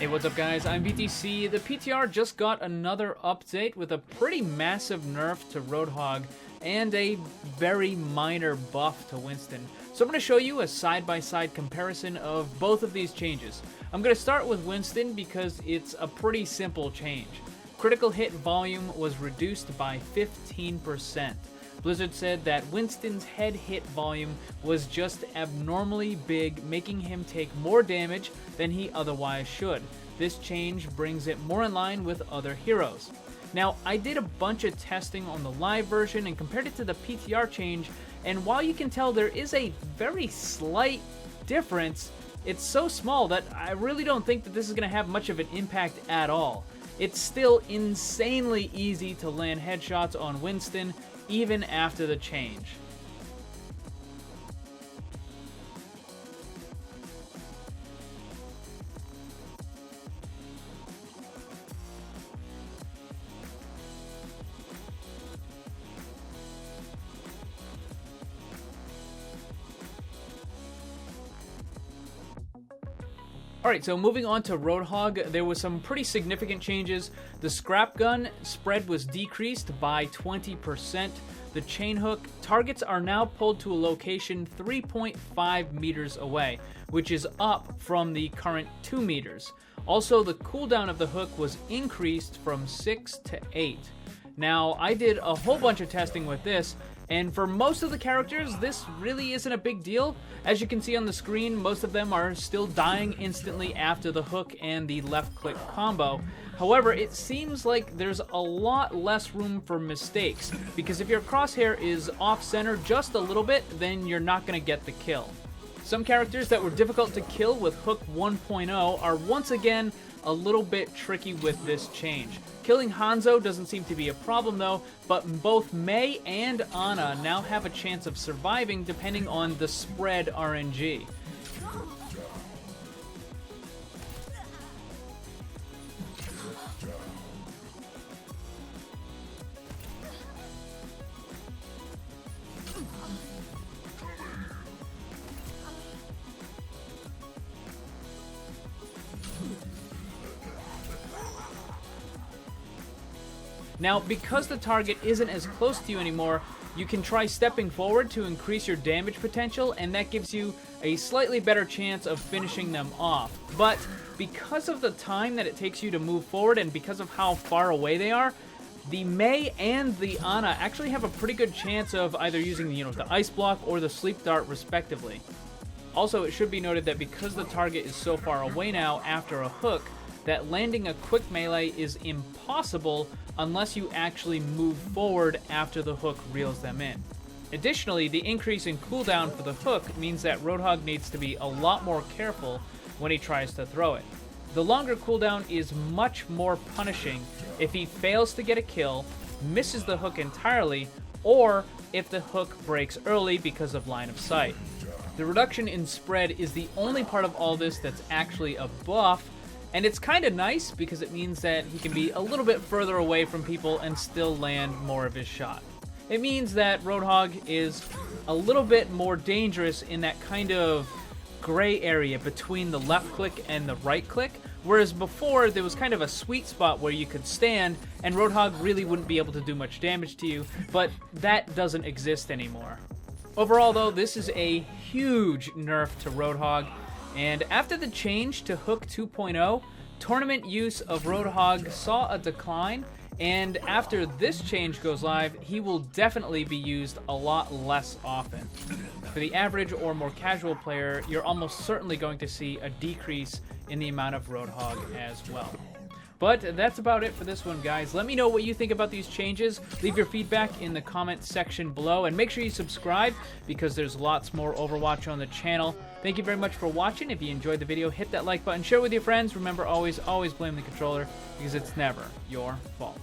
Hey, what's up guys? I'm BTC. The PTR just got another update with a pretty massive nerf to Roadhog and a very minor buff to Winston. So I'm going to show you a side-by-side comparison of both of these changes. I'm going to start with Winston because it's a pretty simple change. Critical hit volume was reduced by 15%. Blizzard said that Winston's head hit volume was just abnormally big, making him take more damage than he otherwise should. This change brings it more in line with other heroes. Now, I did a bunch of testing on the live version and compared it to the PTR change, and while you can tell there is a very slight difference, it's so small that I really don't think that this is going to have much of an impact at all. It's still insanely easy to land headshots on Winston, even after the change. Alright, so moving on to Roadhog, there was some pretty significant changes. The scrap gun spread was decreased by 20%. The chain hook targets are now pulled to a location 3.5 meters away, which is up from the current 2 meters. Also, the cooldown of the hook was increased from 6 to 8. Now, I did a whole bunch of testing with this, and for most of the characters, this really isn't a big deal. As you can see on the screen, most of them are still dying instantly after the hook and the left-click combo. However, it seems like there's a lot less room for mistakes, because if your crosshair is off-center just a little bit, then you're not going to get the kill. Some characters that were difficult to kill with Hook 1.0 are once again a little bit tricky with this change. Killing Hanzo doesn't seem to be a problem though, but both Mei and Ana now have a chance of surviving depending on the spread RNG. Now, because the target isn't as close to you anymore, you can try stepping forward to increase your damage potential, and that gives you a slightly better chance of finishing them off. But because of the time that it takes you to move forward and because of how far away they are, the Mei and the Ana actually have a pretty good chance of either using the ice block or the sleep dart respectively. Also, it should be noted that because the target is so far away now after a hook, that landing a quick melee is impossible unless you actually move forward after the hook reels them in. Additionally, the increase in cooldown for the hook means that Roadhog needs to be a lot more careful when he tries to throw it. The longer cooldown is much more punishing if he fails to get a kill, misses the hook entirely, or if the hook breaks early because of line of sight. The reduction in spread is the only part of all this that's actually a buff, and it's kind of nice because it means that he can be a little bit further away from people and still land more of his shot. It means that Roadhog is a little bit more dangerous in that kind of gray area between the left click and the right click, whereas before there was kind of a sweet spot where you could stand and Roadhog really wouldn't be able to do much damage to you, but that doesn't exist anymore. Overall though, this is a huge nerf to Roadhog. And after the change to Hook 2.0, tournament use of Roadhog saw a decline, and after this change goes live, he will definitely be used a lot less often. For the average or more casual player, you're almost certainly going to see a decrease in the amount of Roadhog as well. But that's about it for this one, guys. Let me know what you think about these changes. Leave your feedback in the comment section below, and make sure you subscribe because there's lots more Overwatch on the channel. Thank you very much for watching. If you enjoyed the video, hit that like button, share it with your friends. Remember, always blame the controller because it's never your fault.